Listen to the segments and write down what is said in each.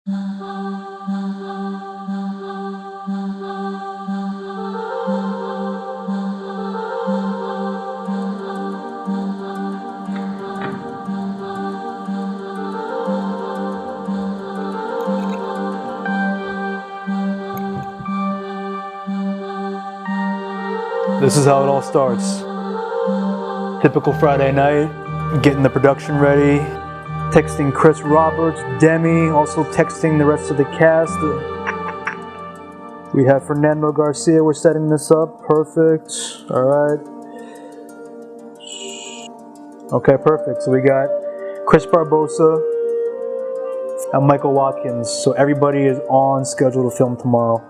This is how it all starts. Typical Friday night, getting the production ready, texting Chris Roberts, Demi, also texting the rest of the cast. We have Fernando Garcia, we're setting this up, perfect, all right. Okay, perfect, so we got Cris Barbosa and Michael Watkins, so everybody is on schedule to film tomorrow.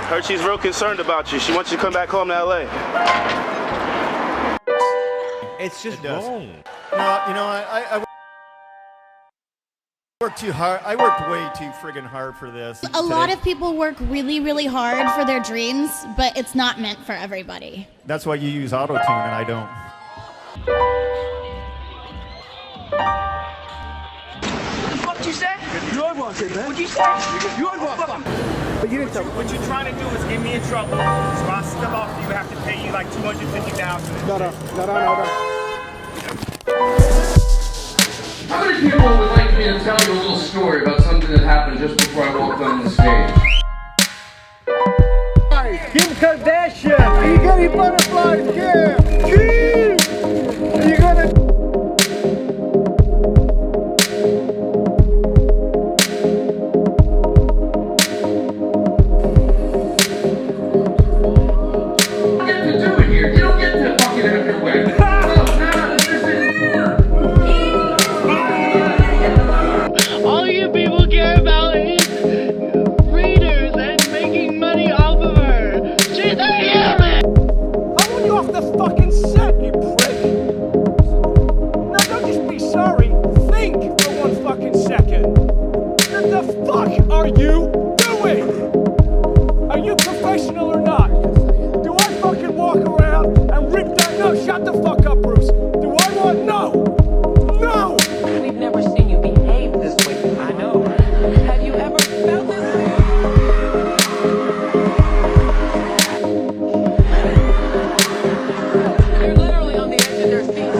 Heard she's real concerned about you. She wants you to come back home to LA. It's just wrong. No, you know, I worked too hard. I worked way too friggin' hard for this. A lot of people work really, really hard for their dreams, but it's not meant for everybody. That's why you use auto-tune and I don't. What did you say? You are wanted, man. What'd you say? You are wanted. But you didn't tell me. What you're trying to do is get me in trouble. So I step off, you have to pay you like $250,000. No. How many people would like me to tell you a little story about something that happened just before I walked on the stage? Kim Kardashian, are you getting butterflies? Yeah. Kim! Are you gonna... All you people care about is readers and making money off of her. She's a human! I want you off the fucking set, you prick! No, don't just be sorry. Think for 1 fucking second. What the fuck are you doing? Are you professional or not? Do I fucking walk around and rip that? No, shut the fuck up, Bruce. Do I want? No! No! We've never seen you behave this way. I know. Have you ever felt this way? They're literally on the edge of their seats.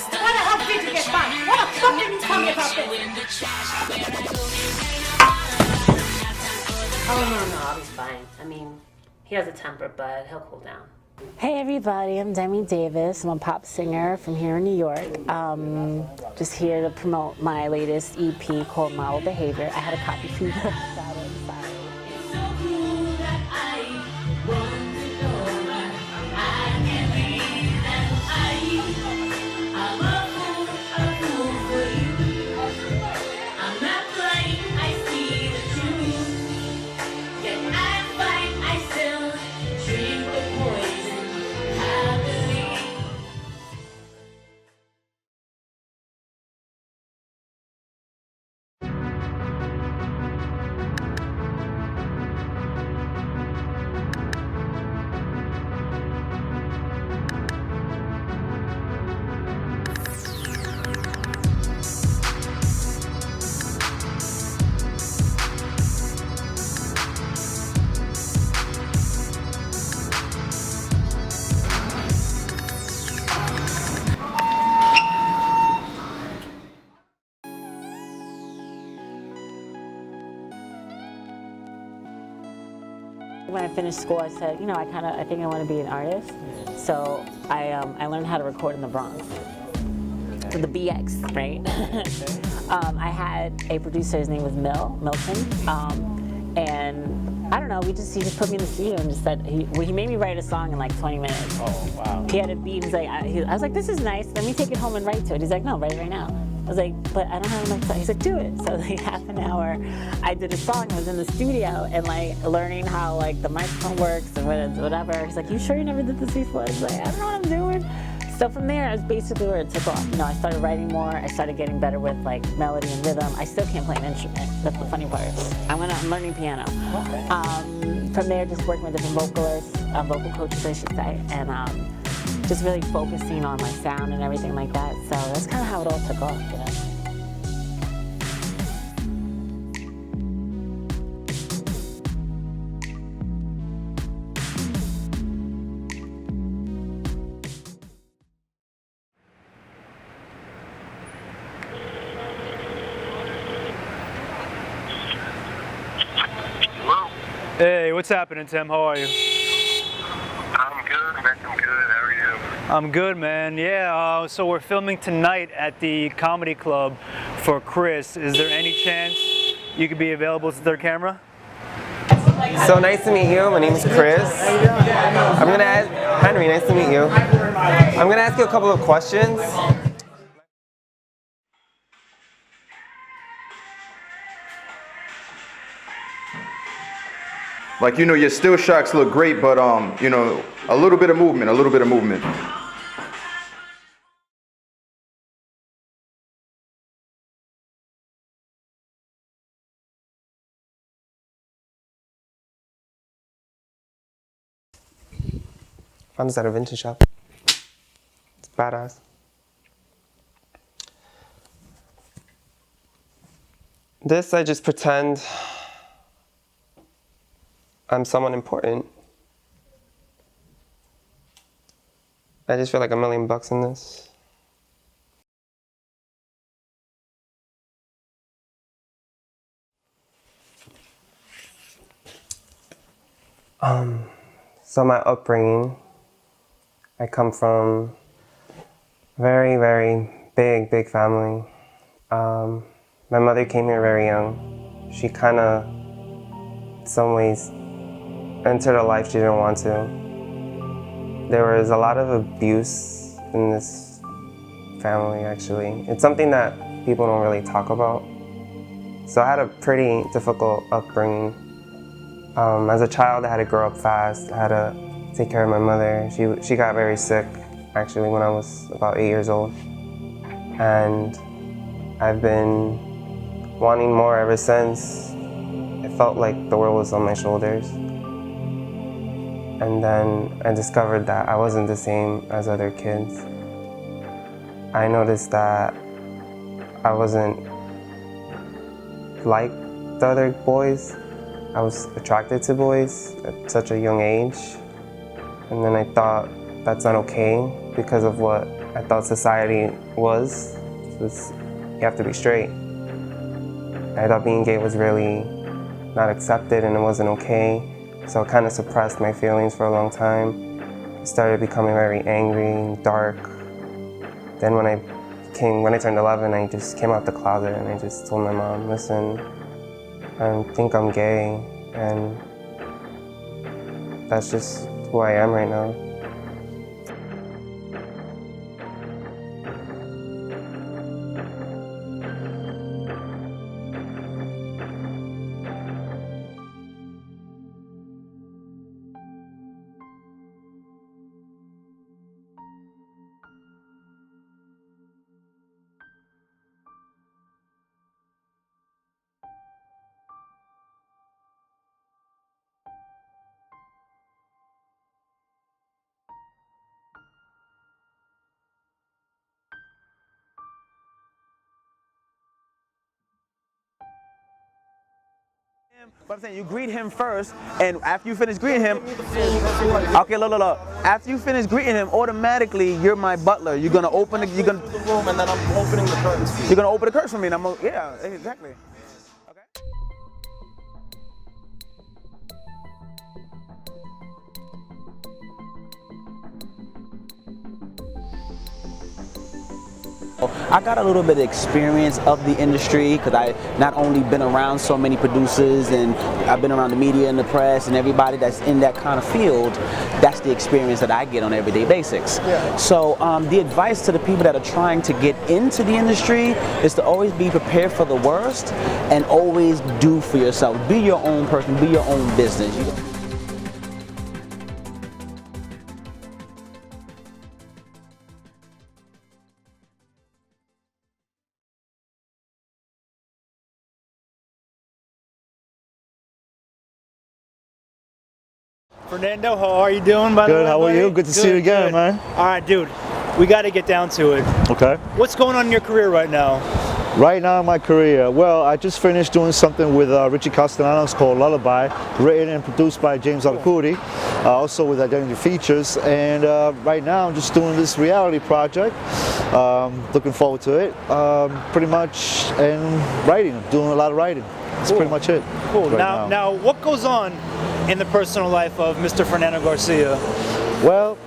What the hell did you get by? What the fuck did you tell me about this? Oh, no, I'll be fine. I mean, he has a temper, but he'll cool down. Hey everybody, I'm Demi Davis. I'm a pop singer from here in New York. Just here to promote my latest EP called Model Behavior. I had a copy for you. when I finished school, I said, you know, I think I want to be an artist. So I learned how to record in the Bronx. So the BX, right? I had a producer, his name was Milton, and I don't know, he just put me in the studio and just said, he made me write a song in like 20 minutes. Oh, wow. He had a beat, he's like, I was like, this is nice, let me take it home and write to it. He's like, no, write it right now. I was like, but I don't have enough time. He's like, do it. So like half an hour, I did a song, I was in the studio and like learning how like the microphone works and whatever. He's like, you sure you never did this before? I was like, I don't know what I'm doing. So from there, it's basically where it took off. You know, I started writing more. I started getting better with like melody and rhythm. I still can't play an instrument. That's the funny part. I'm learning piano. From there, just working with different vocalists, vocal coaches, I should say, and just really focusing on my sound and everything like that. So that's kind of how it all took off, you know. Hey, what's happening, Tim? How are you? I'm good, man. I'm good. How are you? I'm good, man. Yeah, so we're filming tonight at the Comedy Club for Cris. Is there any chance you could be available to their camera? So nice to meet you. My name is Cris. I'm gonna ask Henry. Nice to meet you. I'm gonna ask you a couple of questions. Like, you know, your still shots look great, but you know, a little bit of movement. Found this at a vintage shop. It's badass. This, I just pretend I'm someone important. I just feel like $1 million in this. So my upbringing, I come from a very, very big family. My mother came here very young. She kind of, in some ways, entered a life she didn't want to. There was a lot of abuse in this family, actually. It's something that people don't really talk about. So I had a pretty difficult upbringing. As a child, I had to grow up fast. I had to take care of my mother. She got very sick, actually, when I was about 8 years old. And I've been wanting more ever since. It felt like the world was on my shoulders. And then I discovered that I wasn't the same as other kids. I noticed that I wasn't like the other boys. I was attracted to boys at such a young age. And then I thought that's not okay because of what I thought society was. You have to be straight. I thought being gay was really not accepted and it wasn't okay. So I kind of suppressed my feelings for a long time. I started becoming very angry and dark. Then when I turned 11, I just came out the closet and I just told my mom, listen, I think I'm gay, and that's just who I am right now. But I'm saying you greet him first, and after you finish greeting him, okay, look. After you finish greeting him, automatically you're my butler. You're gonna open the room, and then I'm opening the curtains for you. You're gonna open the curtains for me, and yeah, exactly. Okay. I got a little bit of experience of the industry because I not only been around so many producers, and I've been around the media and the press and everybody that's in that kind of field. That's the experience that I get on an everyday basis. Yeah. So the advice to the people that are trying to get into the industry is to always be prepared for the worst and always do for yourself. Be your own person, be your own business. Fernando, how are you doing, by the way? Good, how are buddy? you? Good to see you again, man. All right, dude, we got to get down to it. Okay. What's going on in your career right now? Right now in my career, well, I just finished doing something with Richie Castellanos called Lullaby, written and produced by James Arcudi, also with Identity Features. And right now I'm just doing this reality project. Looking forward to it, pretty much, and writing, doing a lot of writing. That's pretty much it. Cool. Right Now, what goes on in the personal life of Mr. Fernando Garcia? Well,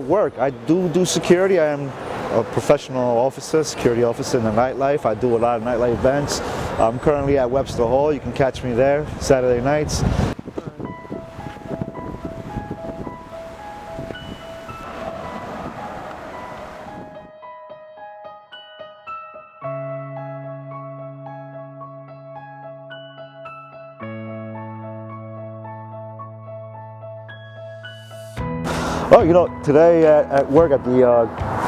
work. I do security. I am a professional officer, security officer in the nightlife. I do a lot of nightlife events. I'm currently at Webster Hall. You can catch me there Saturday nights. Oh, you know, today at work at the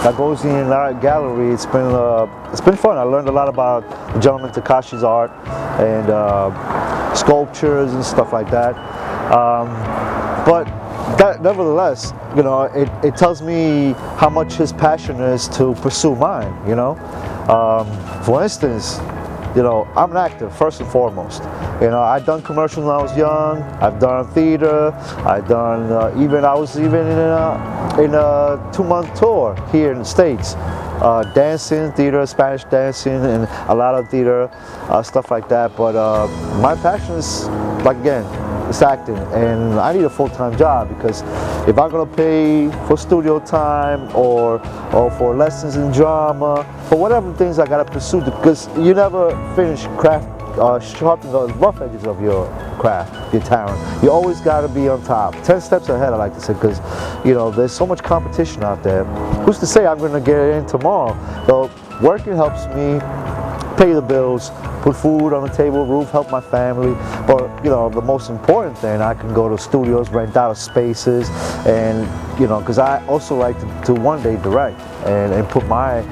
Gagosian Art Gallery, it's been fun. I learned a lot about the gentleman Takashi's art and sculptures and stuff like that. But nevertheless, you know, it tells me how much his passion is to pursue mine. You know, for instance, you know, I'm an actor first and foremost. You know, I've done commercials when I was young. I've done theater. I've done I was even in a 2-month tour here in the States, dancing, theater, Spanish dancing, and a lot of theater stuff like that. But my passion is, like, again, it's acting, and I need a full-time job, because if I'm gonna pay for studio time or for lessons in drama, for whatever things I gotta pursue, because you never finish sharpening the rough edges of your craft, your talent. You always got to be on top, 10 steps ahead, I like to say, because, you know, there's so much competition out there. Who's to say I'm going to get it in tomorrow? So working helps me pay the bills, put food on the table, roof, help my family. But, you know, the most important thing, I can go to studios, rent out spaces, and, you know, because I also like to one day direct and put my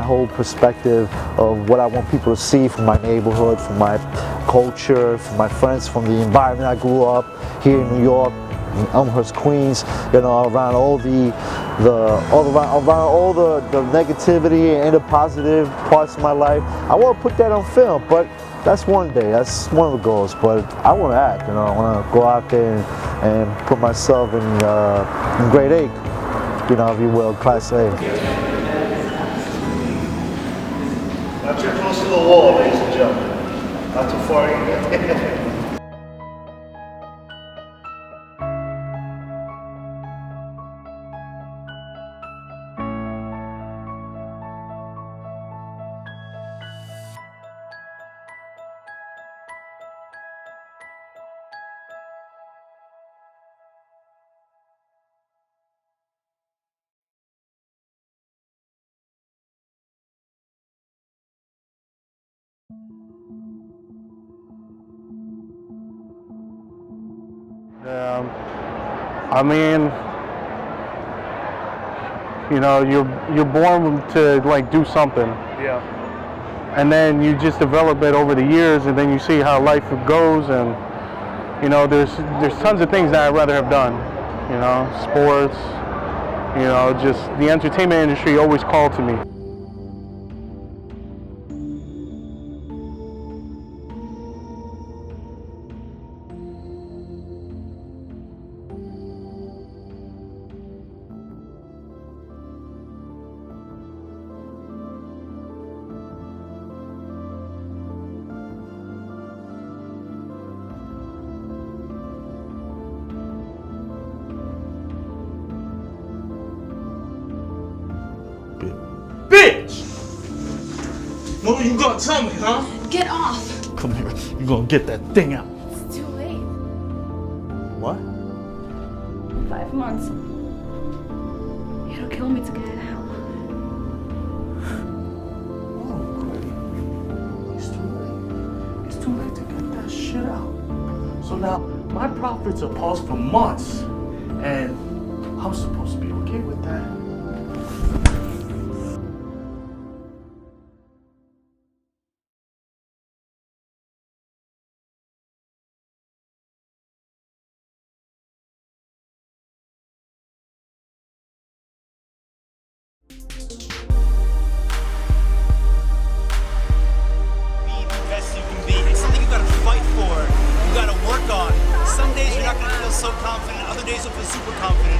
whole perspective of what I want people to see from my neighborhood, from my culture, from my friends, from the environment I grew up here in New York, in Elmhurst, Queens. You know, around all the negativity and the positive parts of my life. I want to put that on film, but that's one day. That's one of the goals. But I want to act. You know, I want to go out there and put myself in grade 8. You know, if you will, class A. Not too close to the wall, ladies and gentlemen. Not too far in. I mean, you know, you're born to, like, do something. Yeah. And then you just develop it over the years, and then you see how life goes, and, you know, there's tons of things that I'd rather have done. You know, sports, you know, just the entertainment industry always called to me. Oh, you gonna tell me, huh? Get off. Come here. You gonna get that thing out. It's too late. What? 5 months. It'll kill me to get it out. It's too late. It's too late to get that shit out. So now, my profits are paused for months. And I'm supposed to be okay with that. Best you can be. It's something you gotta fight for. You gotta work on. Some days you're not gonna feel so confident, other days you'll feel super confident.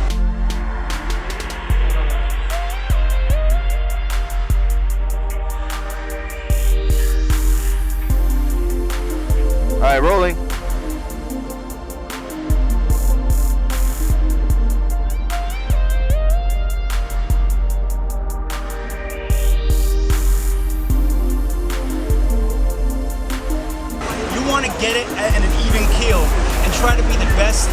All right, rolling. You wanna get it at an even keel and try to be the best.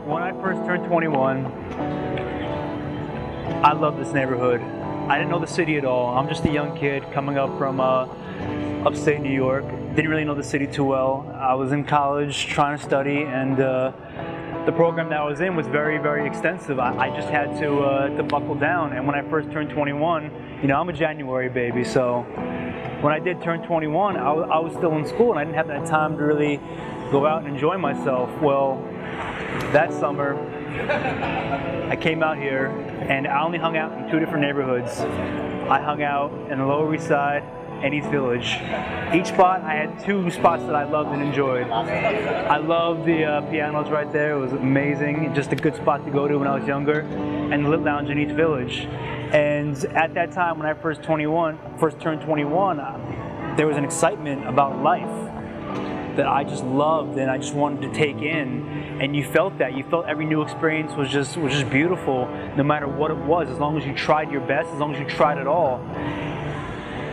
When I first turned 21, I loved this neighborhood. I didn't know the city at all. I'm just a young kid coming up from upstate New York. Didn't really know the city too well. I was in college trying to study, and the program that I was in was very, very extensive. I just had to buckle down. And when I first turned 21, you know, I'm a January baby, so when I did turn 21, I was still in school, and I didn't have that time to really go out and enjoy myself. Well, that summer, I came out here, and I only hung out in 2 different neighborhoods. I hung out in the Lower East Side and East Village. Each spot, I had 2 spots that I loved and enjoyed. I loved the pianos right there. It was amazing. Just a good spot to go to when I was younger. And the Lit Lounge in East Village. And at that time, when I first turned 21, there was an excitement about life that I just loved and I just wanted to take in. And you felt that. You felt every new experience was just beautiful, no matter what it was. As long as you tried your best, as long as you tried it all,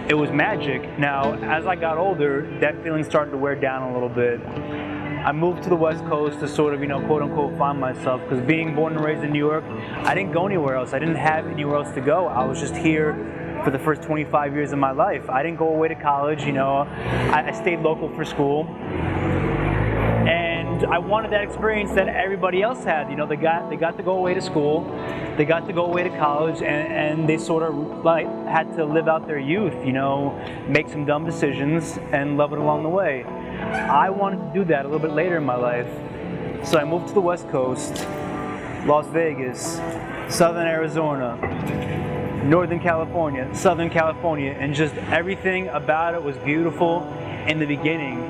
it was magic. Now, as I got older, that feeling started to wear down a little bit. I moved to the West Coast to sort of, you know, quote unquote, find myself. Because being born and raised in New York, I didn't go anywhere else. I didn't have anywhere else to go. I was just here for the first 25 years of my life. I didn't go away to college, you know. I stayed local for school. And I wanted that experience that everybody else had. You know, they got to go away to school, they got to go away to college, and they sort of like had to live out their youth, you know, make some dumb decisions and love it along the way. I wanted to do that a little bit later in my life. So I moved to the West Coast, Las Vegas, Southern Arizona, Northern California, Southern California, and just everything about it was beautiful in the beginning.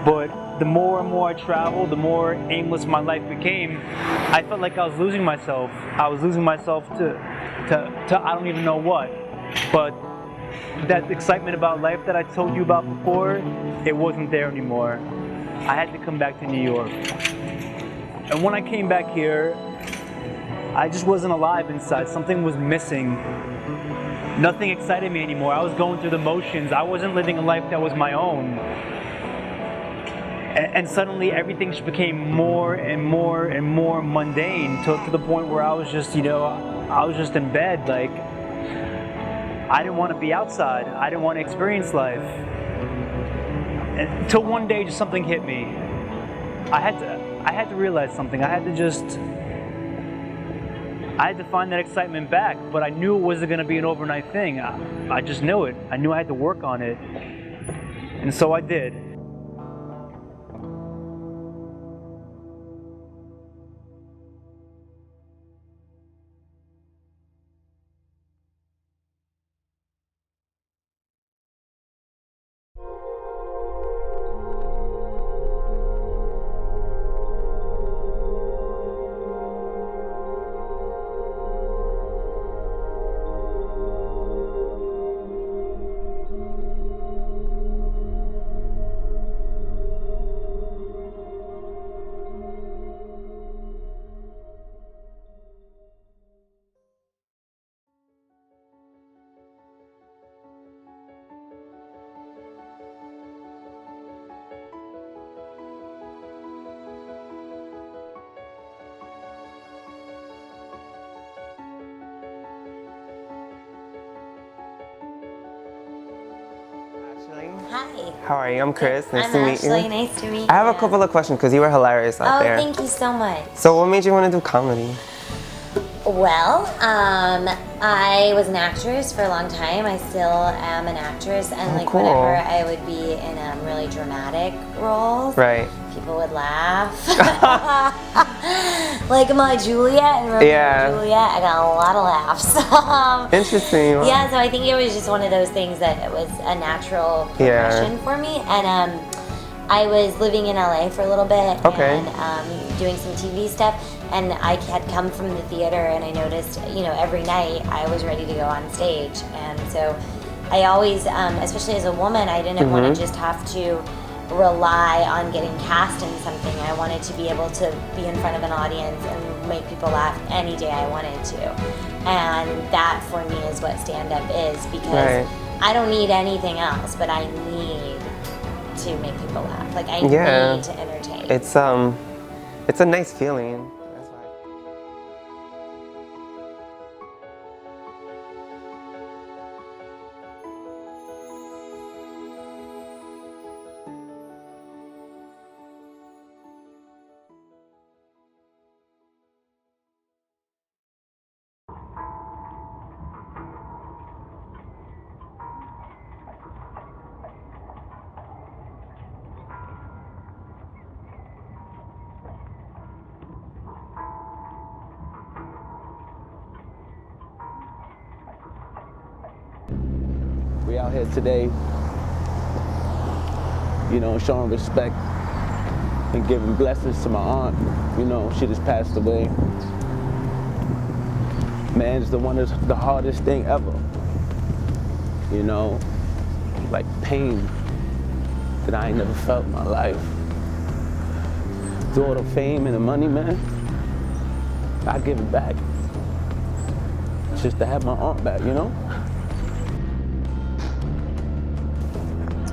But the more and more I traveled, the more aimless my life became. I felt like I was losing myself. I was losing myself to I don't even know what. But that excitement about life that I told you about before, it wasn't there anymore. I had to come back to New York. And when I came back here, I just wasn't alive inside. Something was missing. Nothing excited me anymore. I was going through the motions. I wasn't living a life that was my own. And suddenly everything just became more and more and more mundane to the point where I was just, you know, I was just in bed. Like, I didn't want to be outside. I didn't want to experience life. Until one day just something hit me. I had to realize something. I had to find that excitement back, but I knew it wasn't going to be an overnight thing. I just knew it. I knew I had to work on it. And so I did. Hi. How are you? I'm Chris. Nice I'm to meet you. Ashley. Nice to meet you. I have a couple of questions because you were hilarious out there. Oh, thank you so much. So what made you want to do comedy? Well, I was an actress for a long time. I still am an actress, and like cool. whenever I would be in really dramatic roles, Right. people would laugh. Like my Juliet and Romeo and Juliet, I got a lot of laughs. Interesting. Yeah, so I think it was just one of those things that it was a natural progression for me, and I was living in LA for a little bit and doing some TV stuff. And I had come from the theater, and I noticed, you know, every night I was ready to go on stage. And so I always, especially as a woman, I didn't want to just have to rely on getting cast in something. I wanted to be able to be in front of an audience and make people laugh any day I wanted to. And that for me is what stand-up is, because I don't need anything else, but I need to make people laugh. Like I need to entertain. It's a nice feeling. We out here today, you know, showing respect and giving blessings to my aunt. You know, she just passed away. Man, it's the hardest thing ever. You know, like pain that I ain't never felt in my life. Through all the fame and the money, man, I give it back. Just to have my aunt back, you know?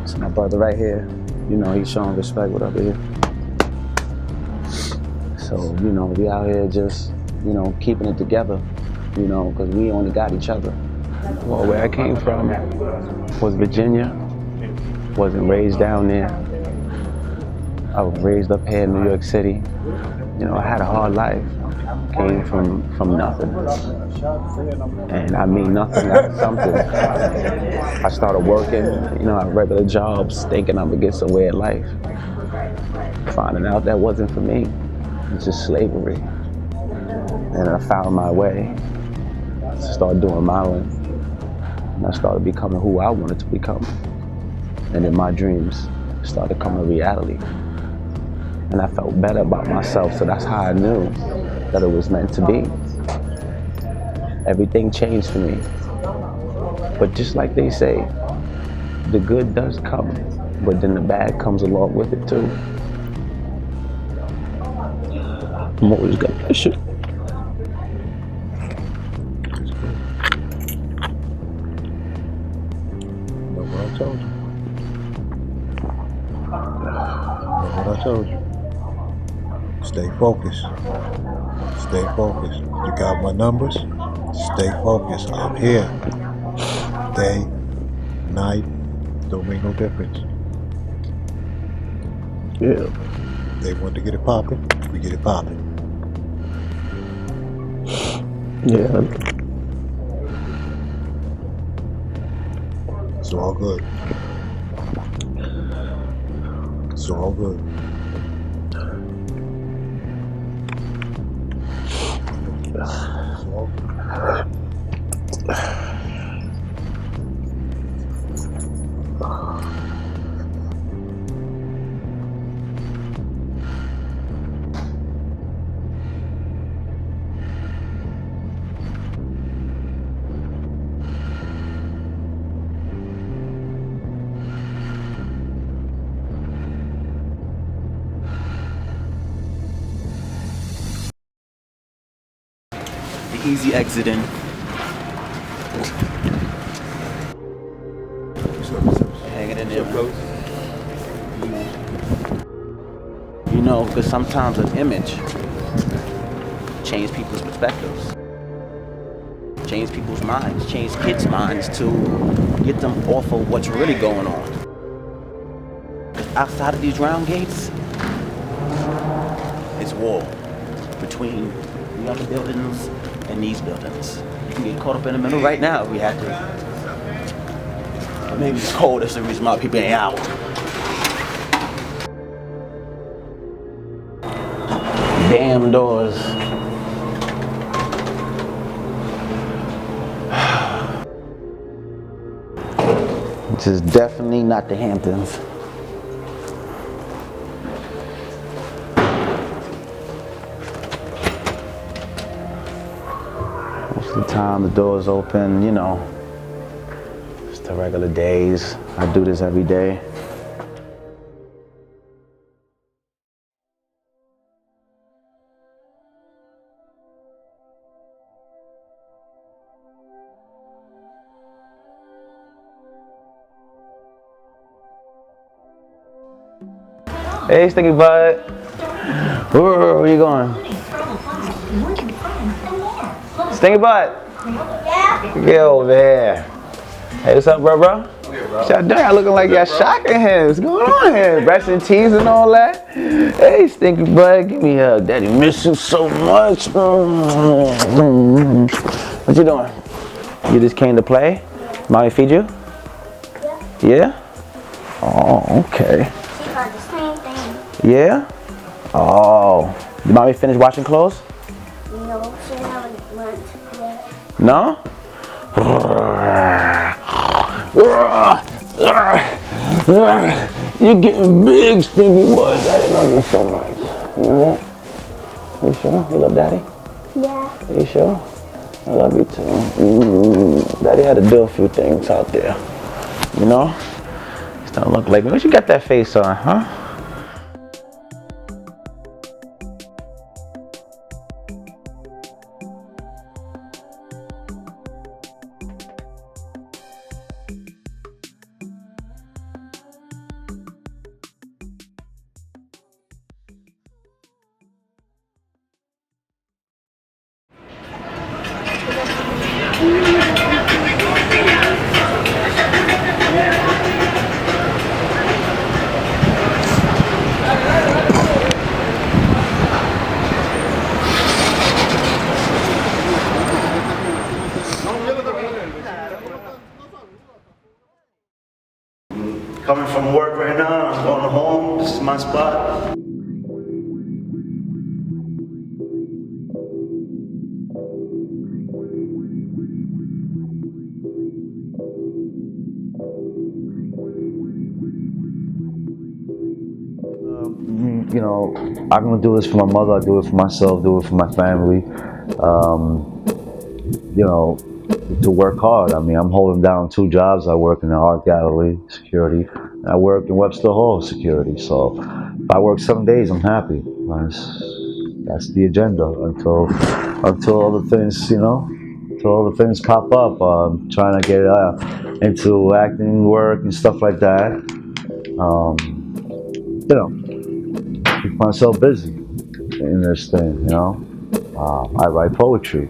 So my brother right here, you know, he's showing respect, whatever here. So, you know, we out here just, you know, keeping it together, you know, because we only got each other. Well, where I came from was Virginia. Wasn't raised down there. I was raised up here in New York City. You know, I had a hard life. Came from nothing. And I mean nothing out of something. I started working, you know, at regular jobs, thinking I would get somewhere in life. Finding out that wasn't for me. It's just slavery. And I found my way. Started doing modeling. And I started becoming who I wanted to become. And then my dreams started coming reality. And I felt better about myself, so that's how I knew that it was meant to be. Everything changed for me. But just like they say, the good does come, but then the bad comes along with it too. I'm always got that shit. Remember what I told you? Remember what I told you? Stay focused. Stay focused. You got my numbers? Stay focused. I'm here. Day, night, don't make no difference. Yeah. They want to get it popping, we get it popping. Yeah. It's all good. It's all good. It's all good. Easy exiting. Hanging in there, bro. You know, because sometimes an image changes people's perspectives, change people's minds, change kids' minds to get them off of what's really going on. outside of these round gates, it's war between the other buildings and these buildings. You can get caught up in the middle right now if we had to. But maybe it's cold, that's the reason why people ain't out. Damn doors. This is definitely not the Hamptons. Most of the time the doors open, you know, it's the regular days. I do this every day. Hey, Stinky Bud. Where are you going? Stinky Bud. Get over here. Hey, what's up, bro? Y'all doing? Y'all looking like y'all shocking him. What's going on here? Brushing teeth and all that. Hey, Stinky Bud, give me a hug. Daddy miss you so much. What you doing? You just came to play? Mommy feed you? Yeah? Oh, okay. Yeah? Oh. Did mommy finish washing clothes? No, she haven't learned yet. No? You're getting big, Stinky Boy. Daddy love you so much. You sure? You love Daddy? Yeah. You sure? I love you too. Daddy had to do a few things out there. You know? Just don't look like me. What you got that face on, huh? Coming from work right now, I'm going home. This is my spot. You know, I'm gonna do this for my mother. I do it for myself. Do it for my family. You know, to work hard. I mean, I'm holding down 2 jobs. I work in the art gallery, security. And I work in Webster Hall, security. So if I work 7 days, I'm happy. That's the agenda until other things, you know, until other things pop up. I'm trying to get into acting work and stuff like that. You know, keep myself busy in this thing, you know. I write poetry.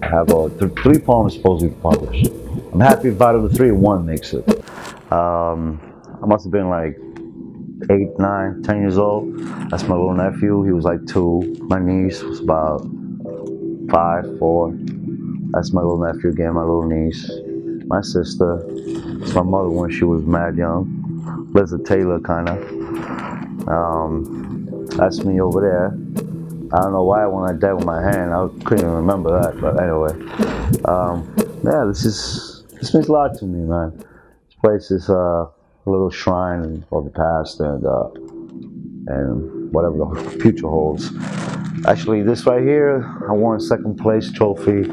I have 3 poems supposed to be published. I'm happy if out of the 3, 1 makes it. I must have been like 8, 9, 10 years old. That's my little nephew. He was like 2. My niece was about 5, 4. That's my little nephew again, my little niece. My sister. It's my mother when she was mad young. Liz Taylor, kind of. That's me over there. I don't know why when I did with my hand, I couldn't even remember that, but anyway. Yeah, this means a lot to me, man. This place is a little shrine of the past and whatever the future holds. Actually, this right here, I won 2nd place trophy,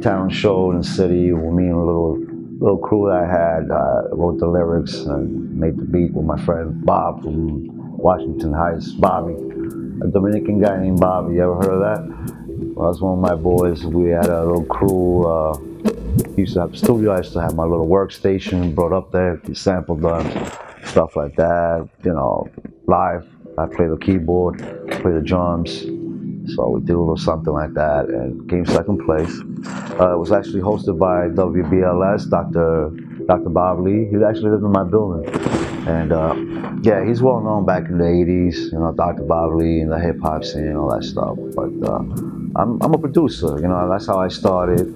talent show in the city with me and a little crew that I had. I wrote the lyrics and made the beat with my friend Bob from Washington Heights, Bobby. A Dominican guy named Bobby, you ever heard of that? Well, that's one of my boys. We had a little crew. He used to have a studio. I used to have my little workstation brought up there, sample done, stuff like that. You know, live. I play the keyboard, play the drums. So we did a little something like that and came 2nd place. It was actually hosted by WBLS, Dr. Bob Lee. He actually lived in my building. And yeah, he's well known back in the 80s, you know, Dr. Bobley and the hip hop scene and all that stuff. But I'm a producer, you know, that's how I started.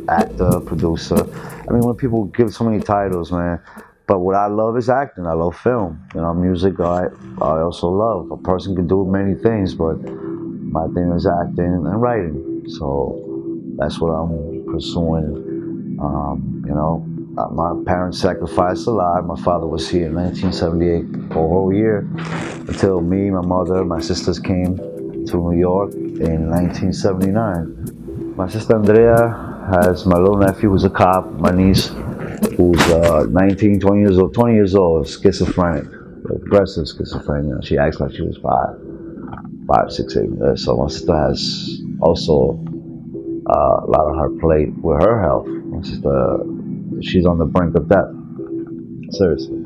Actor, producer. I mean, when people give so many titles, man. But what I love is acting. I love film. You know, music I also love. A person can do many things, but my thing is acting and writing. So that's what I'm pursuing. You know, my parents sacrificed a lot. My father was here in 1978 for a whole year until me, my mother, my sisters came to New York in 1979. My sister Andrea has my little nephew who's a cop, my niece who's 19, 20 years old, schizophrenic, aggressive schizophrenia. She acts like she was 5, 6, 8. So my sister has also a lot on her plate with her health. My sister, she's on the brink of death, seriously.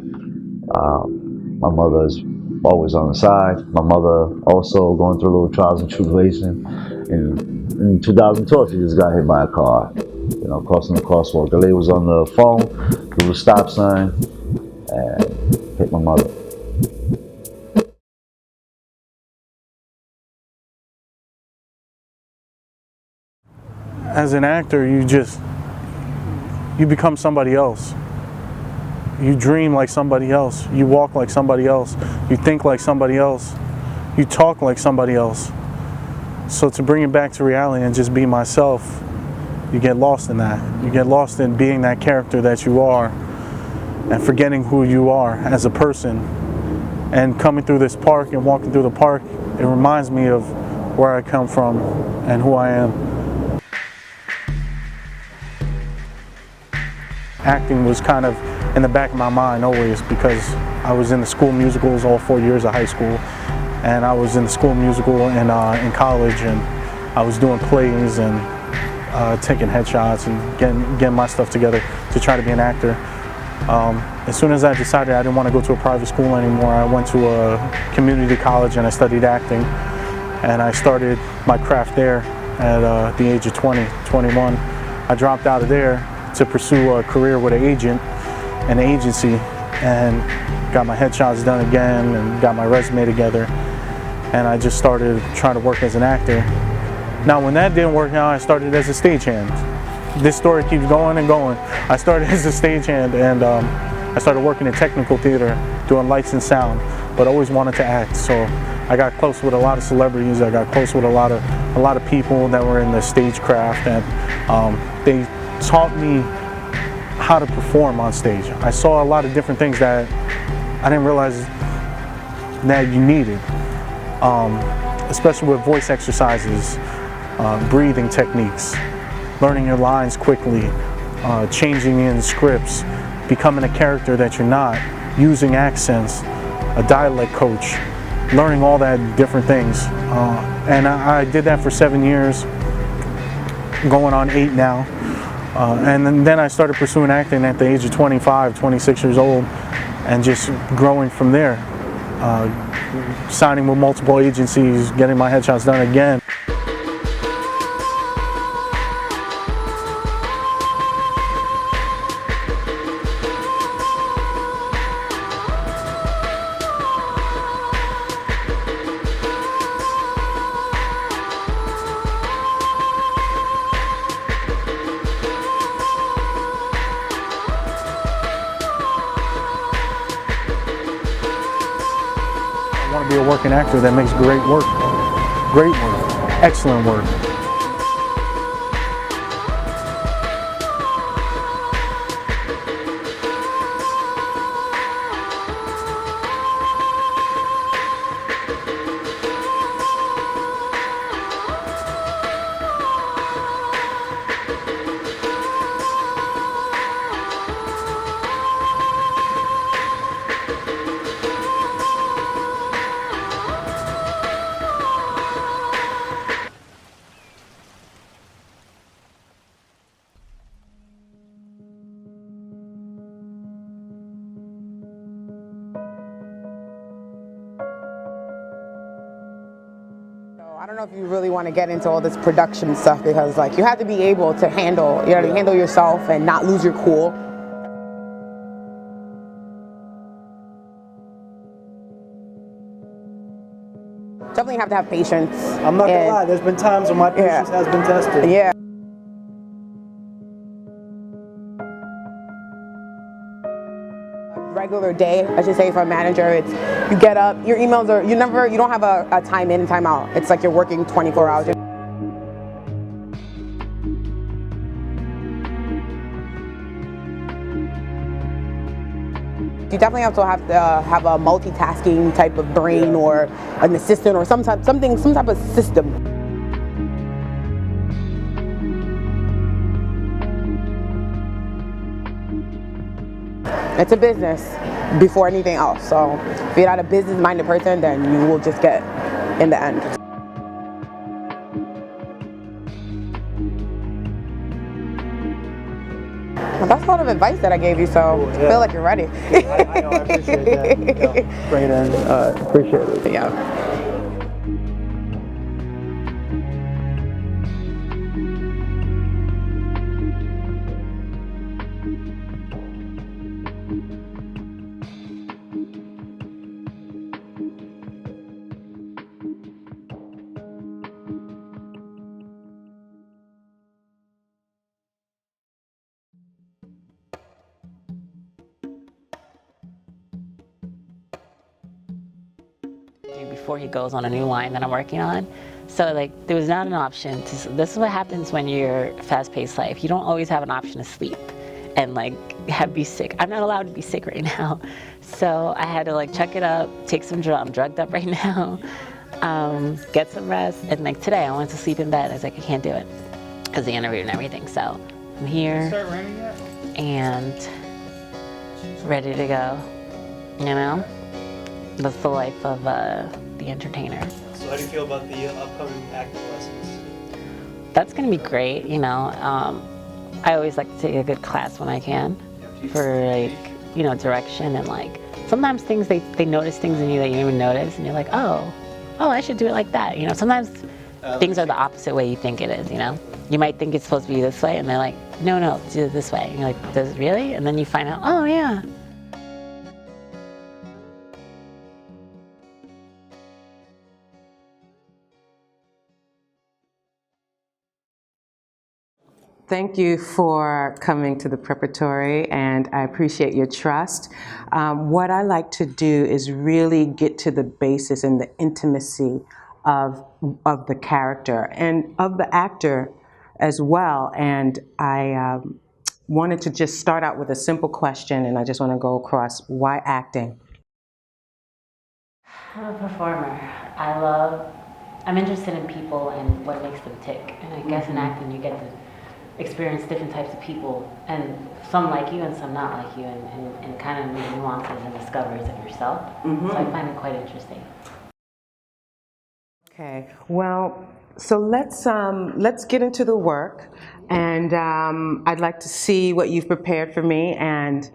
My mother is always on the side. My mother also going through little trials and tribulation. In 2012, she just got hit by a car, you know, crossing the crosswalk. The lady was on the phone, threw a stop sign, and hit my mother. As an actor, you become somebody else. You dream like somebody else. You walk like somebody else. You think like somebody else. You talk like somebody else. So to bring it back to reality and just be myself, you get lost in that. You get lost in being that character that you are and forgetting who you are as a person. And coming through this park and walking through the park, it reminds me of where I come from and who I am. Acting was kind of in the back of my mind always because I was in the school musicals all 4 years of high school. And I was in the school musical in college, and I was doing plays and taking headshots and getting my stuff together to try to be an actor. As soon as I decided I didn't want to go to a private school anymore, I went to a community college and I studied acting. And I started my craft there at the age of 21. I dropped out of there to pursue a career with an agency, and got my headshots done again and got my resume together. And I just started trying to work as an actor. Now when that didn't work out, I started as a stagehand. This story keeps going and going. I started as a stagehand, and I started working in technical theater, doing lights and sound, but always wanted to act. So I got close with a lot of celebrities. I got close with a lot of people that were in the stagecraft, and they taught me how to perform on stage. I saw a lot of different things that I didn't realize that you needed. Especially with voice exercises, breathing techniques, learning your lines quickly, changing in scripts, becoming a character that you're not, using accents, a dialect coach, learning all that different things. And I did that for 7 years, going on 8 now. And then I started pursuing acting at the age of 25, 26 years old, and just growing from there. Signing with multiple agencies, getting my headshots done again. I want to be a working actor that makes great work, excellent work. I don't know if you really want to get into all this production stuff because, like, you have to be able to handle, handle yourself and not lose your cool. Definitely have to have patience. I'm not gonna lie, there's been times when my patience has been tested. Yeah. Regular day, I should say, for a manager, it's you get up, your emails are, you don't have a time in and time out. It's like you're working 24 hours. You definitely have to have a multitasking type of brain or an assistant or some type of system. It's a business before anything else. So if you're not a business-minded person, then you will just get in the end. Well, that's a lot of advice that I gave you, so I feel like you're ready. I know, I appreciate that. Bring it in. Appreciate it. Yeah. Before he goes on a new line that I'm working on. So like there was not an option to, this is what happens when you're fast-paced life. You don't always have an option to sleep and like be sick. I'm not allowed to be sick right now. So I had to like check it up, take some I'm drugged up right now, get some rest. And like today I wanted to sleep in bed. I was like, I can't do it because the interview and everything. So I'm here and ready to go, you know? That's the life of the entertainer. So how do you feel about the upcoming acting lessons? That's gonna be great, you know. I always like to take a good class when I can for like, you know, direction and like, sometimes things, they notice things in you that you didn't even notice and you're like, oh, I should do it like that. You know, sometimes things are the opposite way you think it is, you know. You might think it's supposed to be this way and they're like, no, do it this way. And you're like, does it really? And then you find out, oh yeah. Thank you for coming to the preparatory, and I appreciate your trust. What I like to do is really get to the basis and the intimacy of the character and of the actor as well. And I wanted to just start out with a simple question, and I just want to go across, why acting? I'm a performer. I'm interested in people and what makes them tick. And I guess in acting you get to experience different types of people, and some like you and some not like you, and kind of make nuances and discoveries of yourself. So I find it quite interesting. Okay, well, so let's get into the work, and I'd like to see what you've prepared for me, and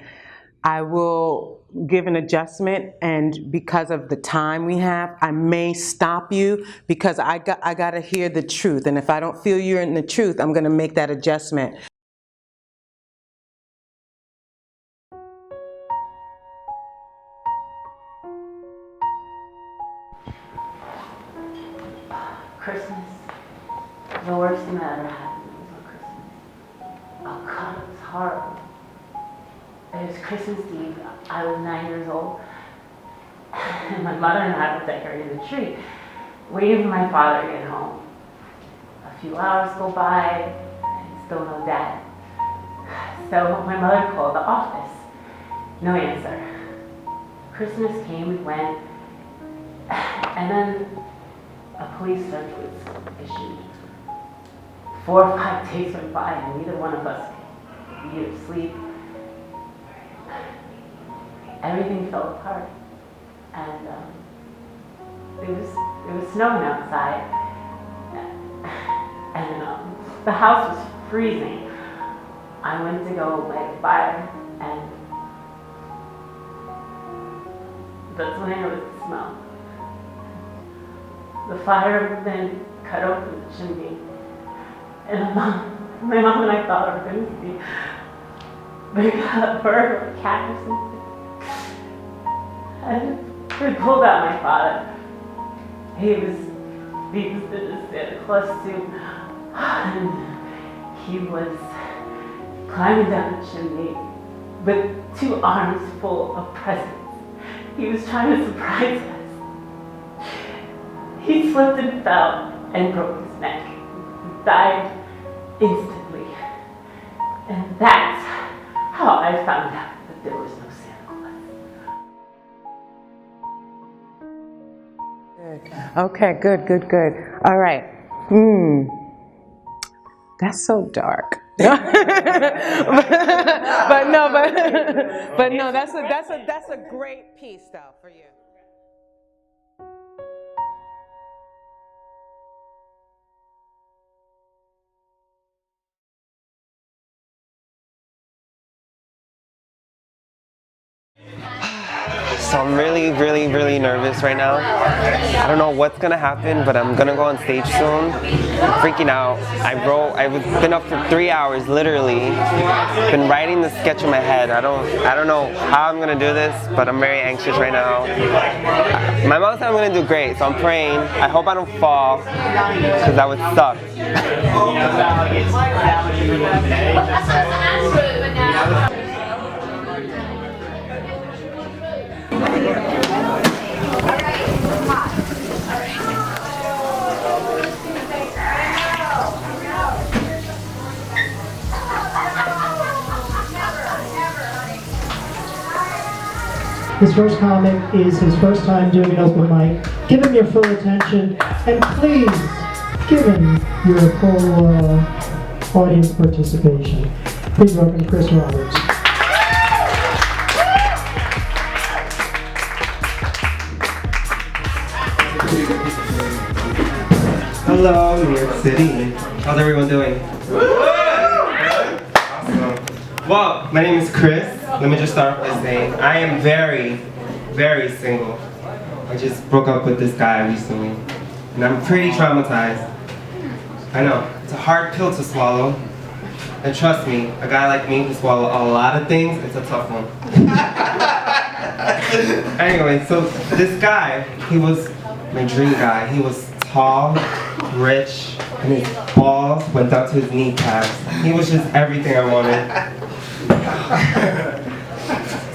I will give an adjustment, and because of the time we have, I may stop you because I got to hear the truth, and if I don't feel you're in the truth, I'm going to make that adjustment. Christmas, the worst thing that ever happened was on Christmas. Oh God, it was horrible. It was Christmas Eve. I was 9 years old, and my mother and I were decorating the tree, waiting for my father to get home. A few hours go by, and still no dad. So my mother called the office. No answer. Christmas came and went, and then a police search was issued. 4 or 5 days went by, and neither one of us could either sleep. Everything fell apart, and it was snowing outside, and the house was freezing. I went to go light a fire, and that's when I noticed the smell. The fire then cut open the chimney, and my mom and I thought our goodness be a bird or a cat or something. And we pulled out my father. he was in a Santa Claus suit, and he was climbing down the chimney with 2 arms full of presents. He was trying to surprise us. He slipped and fell and broke his neck. Died instantly. And that's how I found out that there was no Santa Claus. Okay, good. All right. That's so dark. but no, that's a great piece though for you. So I'm really nervous right now. I don't know what's gonna happen, but I'm gonna go on stage soon. I'm freaking out. I've been up for 3 hours, literally. Been writing the sketch in my head. I don't know how I'm gonna do this, but I'm very anxious right now. My mom said I'm gonna do great, so I'm praying. I hope I don't fall, because that would suck. His first comic is his first time doing an open mic. Give him your full attention, and please give him your full audience participation. Please welcome Cris Roberts. Hello, New York City. How's everyone doing? Awesome. Well, my name is Cris. Let me just start off by saying I am very single. I just broke up with this guy recently, and I'm pretty traumatized. I know, it's a hard pill to swallow. And trust me, a guy like me who swallow a lot of things, it's a tough one. Anyway, so this guy, he was my dream guy. He was tall, rich, and his balls went down to his kneecaps. He was just everything I wanted.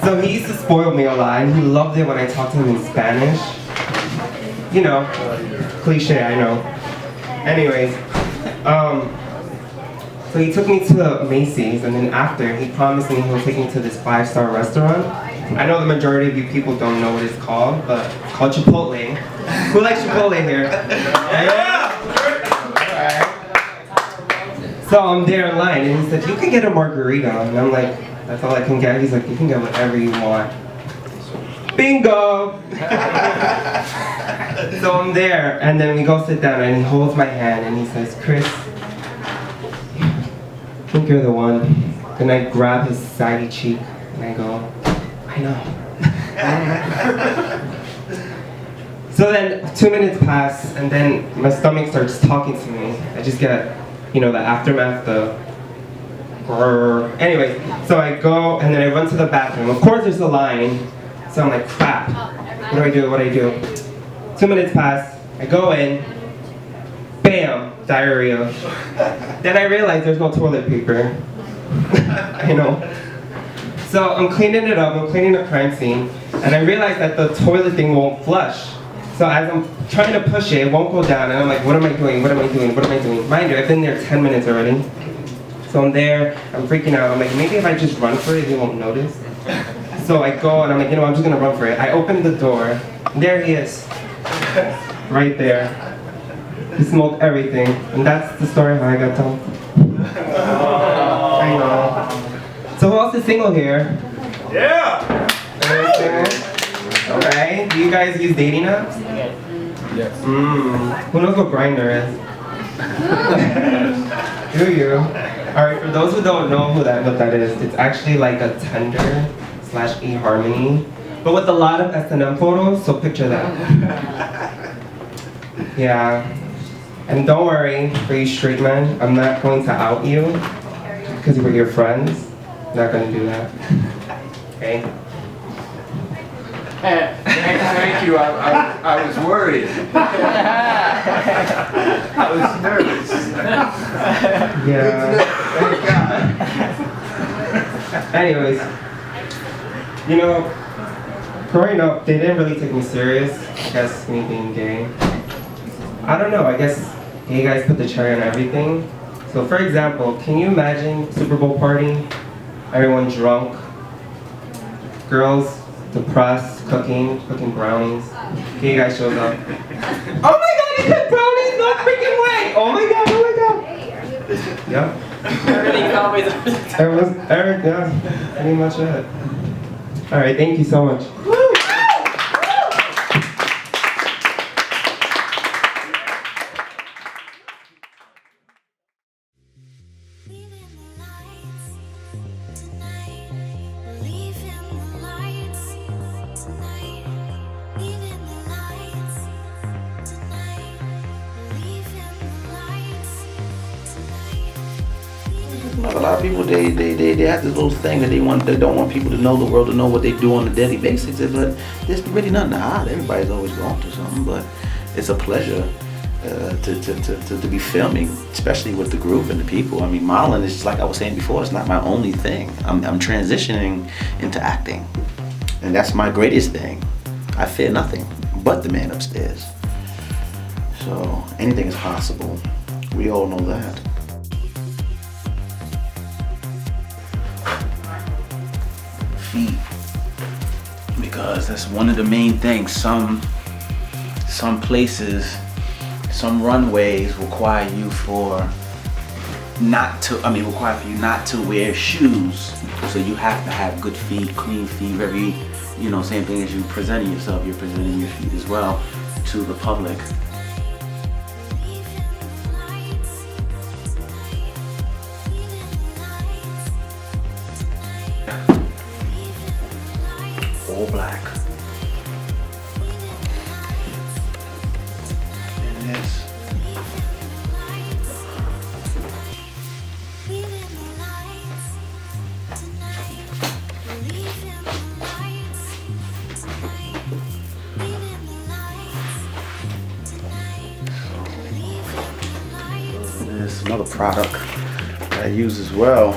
So he used to spoil me a lot, and he loved it when I talked to him in Spanish. You know, cliche, I know. Anyways, so he took me to Macy's, and then after, he promised me he would take me to this 5-star restaurant. I know the majority of you people don't know what it's called, but it's called Chipotle. Who likes Chipotle here? Yeah! Alright. So I'm there in line, and he said, you can get a margarita. And I'm like, that's all I can get. He's like, you can get whatever you want. Bingo! So I'm there, and then we go sit down, and he holds my hand, and he says, Cris, I think you're the one. Then I grab his saggy cheek, and I go, I know. So then 2 minutes pass, and then my stomach starts talking to me. I just get, you know, the aftermath, the grrr. Anyway, so I go, and then I run to the bathroom. Of course there's a line, so I'm like, crap. What do I do? 2 minutes pass, I go in, bam, diarrhea. Then I realize there's no toilet paper. I know. So I'm cleaning it up, I'm cleaning the crime scene, and I realize that the toilet thing won't flush. So as I'm trying to push it, it won't go down, and I'm like, what am I doing? Mind you, I've been there 10 minutes already. So I'm there, I'm freaking out, I'm like, maybe if I just run for it, he won't notice. So I go, and I'm like, you know, I'm just gonna run for it. I open the door, and there he is, right there. He smoked everything, and that's the story how I got dumped. I know. So who else is single here? Yeah! Alright, do you guys use dating apps? Yes. Who knows what Grindr is? Do you? Alright, for those who don't know what that is, it's actually like a Tinder / eHarmony, but with a lot of S&M photos, so picture that. Yeah. And don't worry, for you straight men, I'm not going to out you, because we're your friends. I'm not going to do that. Okay? Thank you. I was worried. I was nervous. Yeah. Thank God. Anyways, you know, growing up, they didn't really take me serious. I guess me being gay. I don't know. I guess gay guys put the cherry on everything. So, for example, can you imagine Super Bowl party? Everyone drunk, girls depressed, cooking brownies. Gay guy shows up. Oh my God, he cooked brownies! No freaking way! Oh my God! Oh my God! Yep. Everything's always. Eric, yeah, pretty much it. All right, thank you so much. A lot of people they have this little thing that they don't want people to know, the world to know what they do on a daily basis. But there's really nothing to hide. Everybody's always going through something. But it's a pleasure to be filming, especially with the group and the people. I mean, modeling is just like I was saying before. It's not my only thing. I'm transitioning into acting, and that's my greatest thing. I fear nothing but the man upstairs. So anything is possible. We all know that. Feet, because that's one of the main things. Some places, some runways require you for you not to wear shoes. So you have to have good feet, clean feet, very, same thing as you presenting yourself, you're presenting your feet as well to the public. All black. And this. There's another product that I use as well.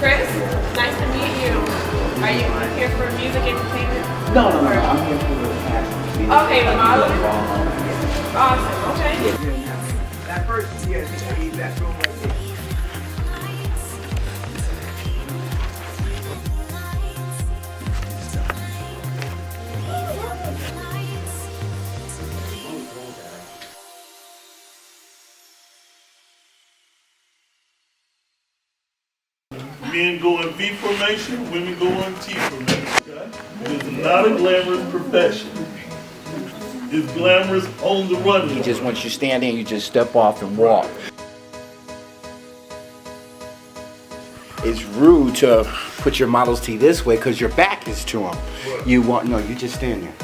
Chris, nice to meet you. Are you here for music entertainment? No, I'm here for the fashion. Okay, the modeling? Awesome, okay. That first year, that room right there. Men go in V formation, women go in T formation. Okay? It is not a glamorous profession. It's glamorous on the runway. He just, once you stand in, you just step off and walk. It's rude to put your model's tee this way because your back is to them. You just stand there.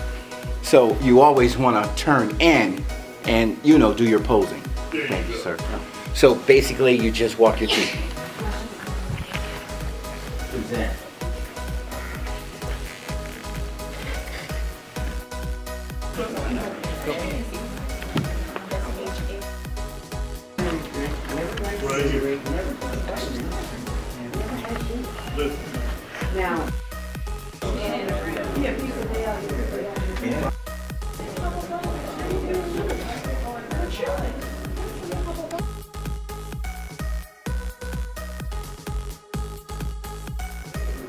So you always want to turn in and, do your posing. Thank you, sir. So basically, you just walk your tee. Right here. Now.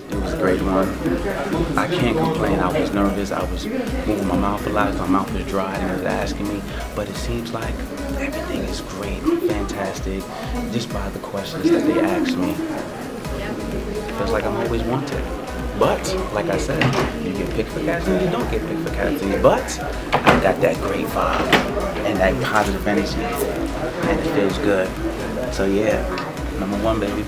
It was a great run. I can't complain. I was nervous. I was moving my mouth a lot. My mouth was dry and they were asking me. But it seems like everything is great, fantastic, just by the questions that they asked me. Feels like I'm always wanted. But, like I said, you get picked for casting, you don't get picked for casting. But I got that great vibe and that positive energy, and it feels good. So yeah, #1, baby.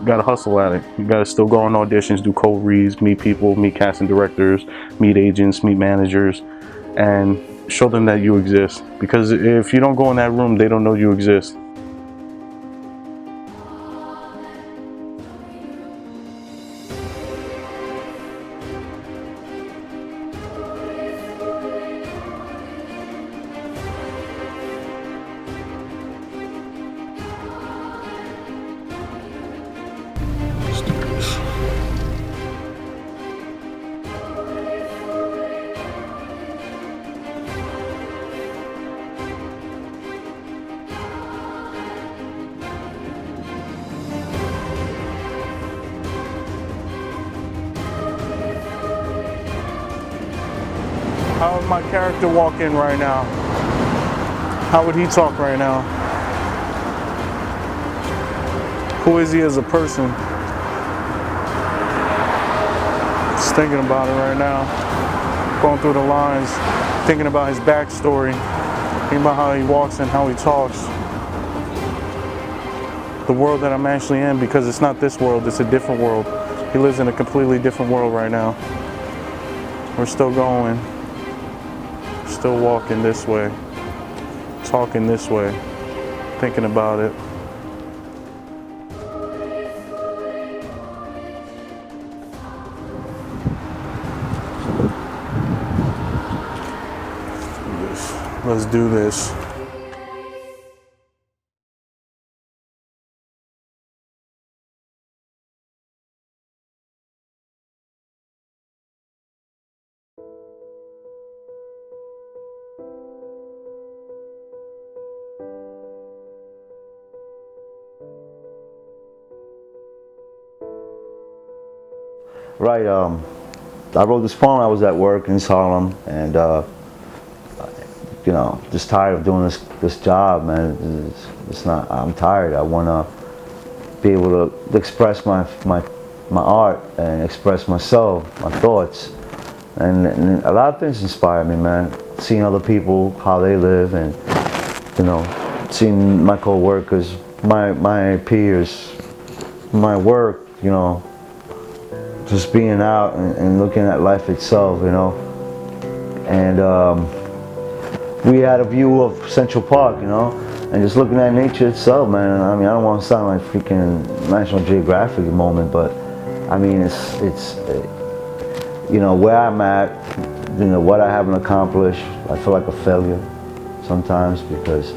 gotta hustle at it. You gotta still go on auditions, do cold reads, meet people, meet casting directors, meet agents, meet managers, and show them that you exist. Because if you don't go in that room, they don't know you exist. How would my character walk in right now? How would he talk right now? Who is he as a person? Just thinking about it right now. Going through the lines, thinking about his backstory, thinking about how he walks and how he talks. The world that I'm actually in, because it's not this world, it's a different world. He lives in a completely different world right now. We're still going. Still walking this way, talking this way, thinking about it. Let's do this. Right, I wrote this poem. I was at work in Harlem, and you know, just tired of doing this job, man. It's not. I'm tired. I want to be able to express my art and express myself, my thoughts, and a lot of things inspire me, man. Seeing other people, how they live, and you know, seeing my co-workers, my peers, my work, you know. Just being out and looking at life itself, you know. And we had a view of Central Park, you know, and just looking at nature itself, man. I mean, I don't want to sound like freaking National Geographic moment, but I mean, it's you know, where I'm at, you know, what I haven't accomplished. I feel like a failure sometimes because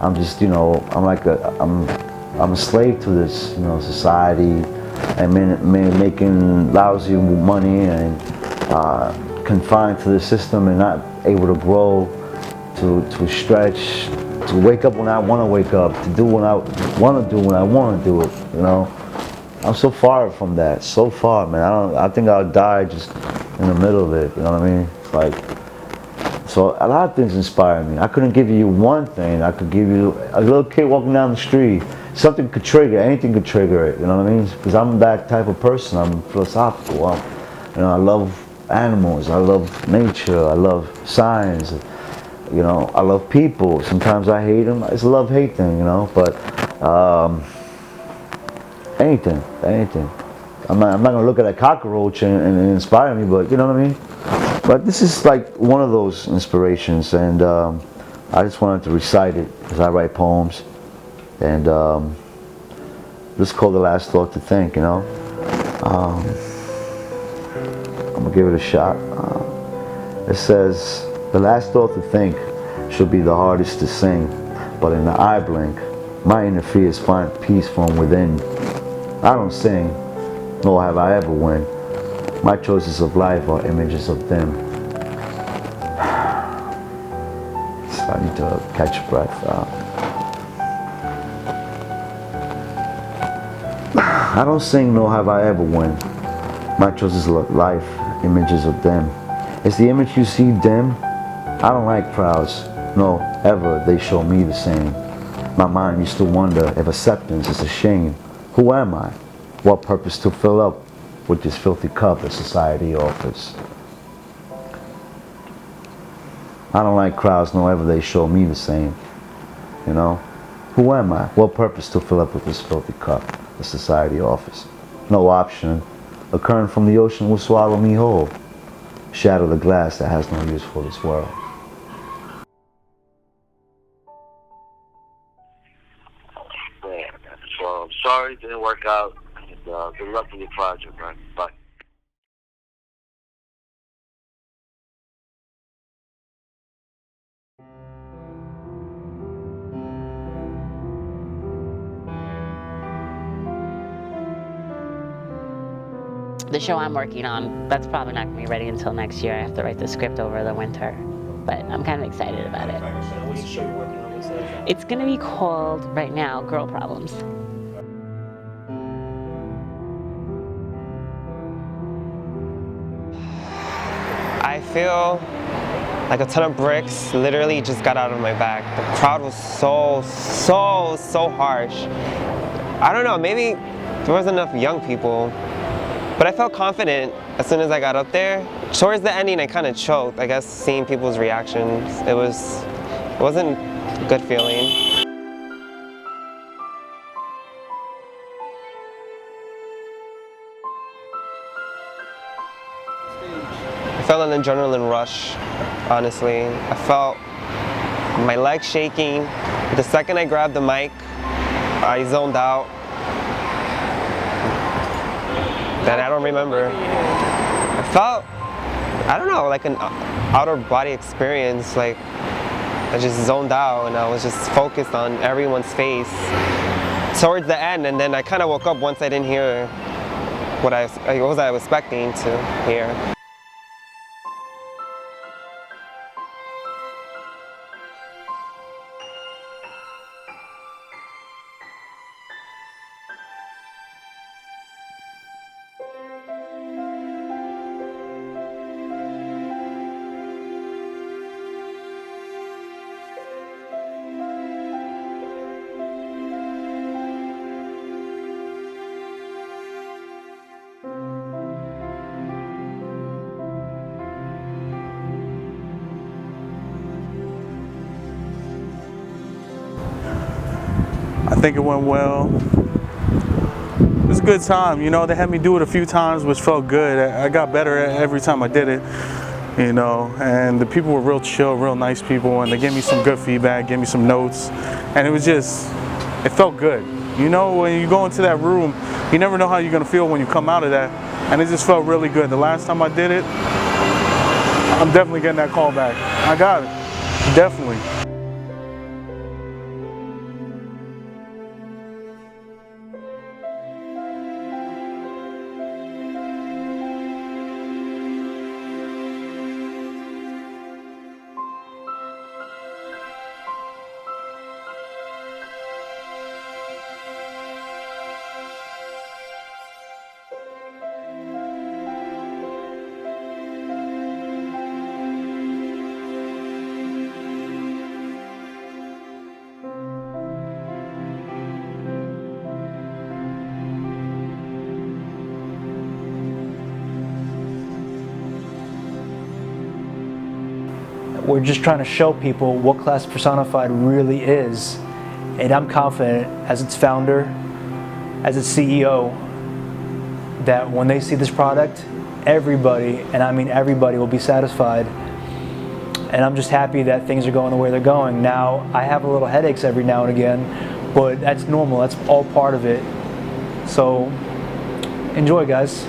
I'm just, you know, I'm a slave to this, you know, society. And making lousy money and confined to the system and not able to grow, to stretch, to wake up when I want to wake up, to do what I want to do when I want to do it, you know. I'm so far from that, so far, man. I think I'll die just in the middle of it, you know what I mean? Like, so a lot of things inspire me. I couldn't give you one thing. I could give you a little kid walking down the street. Something could trigger, anything could trigger it, you know what I mean? Because I'm that type of person, I'm philosophical. You know, I love animals, I love nature, I love science, you know, I love people. Sometimes I hate them, it's a love-hate thing, you know, but anything. I'm not gonna look at a cockroach and inspire me, but you know what I mean? But this is like one of those inspirations, and I just wanted to recite it, because I write poems. And this is called The Last Thought to Think, you know. I'm gonna give it a shot. It says, the last thought to think should be the hardest to sing, but in the eye blink, my inner fears find peace from within. I don't sing, nor have I ever win. My choices of life are images of them. So I need to catch a breath. I don't sing, nor have I ever won. My choices of life, images of them. Is the image you see dim? I don't like crowds, no, ever they show me the same. My mind used to wonder if acceptance is a shame. Who am I? What purpose to fill up with this filthy cup that society offers? I don't like crowds, no, ever they show me the same. You know? Who am I? What purpose to fill up with this filthy cup? the society offers. No option, a current from the ocean will swallow me whole. Shatter the glass that has no use for this world. So I'm sorry it didn't work out. And, good luck with your project, man. Bye. The show I'm working on, that's probably not going to be ready until next year. I have to write the script over the winter, but I'm kind of excited about it. What's the show you're working on? What's that? It's going to be called, right now, Girl Problems. I feel like a ton of bricks literally just got out of my back. The crowd was so harsh. I don't know, maybe there wasn't enough young people, but I felt confident as soon as I got up there. Towards the ending, I kind of choked, I guess, seeing people's reactions. It wasn't a good feeling. I felt an adrenaline rush, honestly. I felt my legs shaking. The second I grabbed the mic, I zoned out. Then I don't remember. I felt, I don't know, like an outer body experience. Like I just zoned out and I was just focused on everyone's face towards the end, and then I kind of woke up once I didn't hear what I was expecting to hear. I think it went well. It was a good time, you know. They had me do it a few times, which felt good. I got better every time I did it, you know. And the people were real chill, real nice people, and they gave me some good feedback, gave me some notes, and it was just, it felt good. You know, when you go into that room, you never know how you're gonna feel when you come out of that, and it just felt really good. The last time I did it, I'm definitely getting that call back. I got it, definitely. We're just trying to show people what Class Personified really is. And I'm confident, as its founder, as its CEO, that when they see this product, everybody, and I mean everybody, will be satisfied. And I'm just happy that things are going the way they're going. Now, I have a little headaches every now and again, but that's normal, that's all part of it. So, enjoy, guys.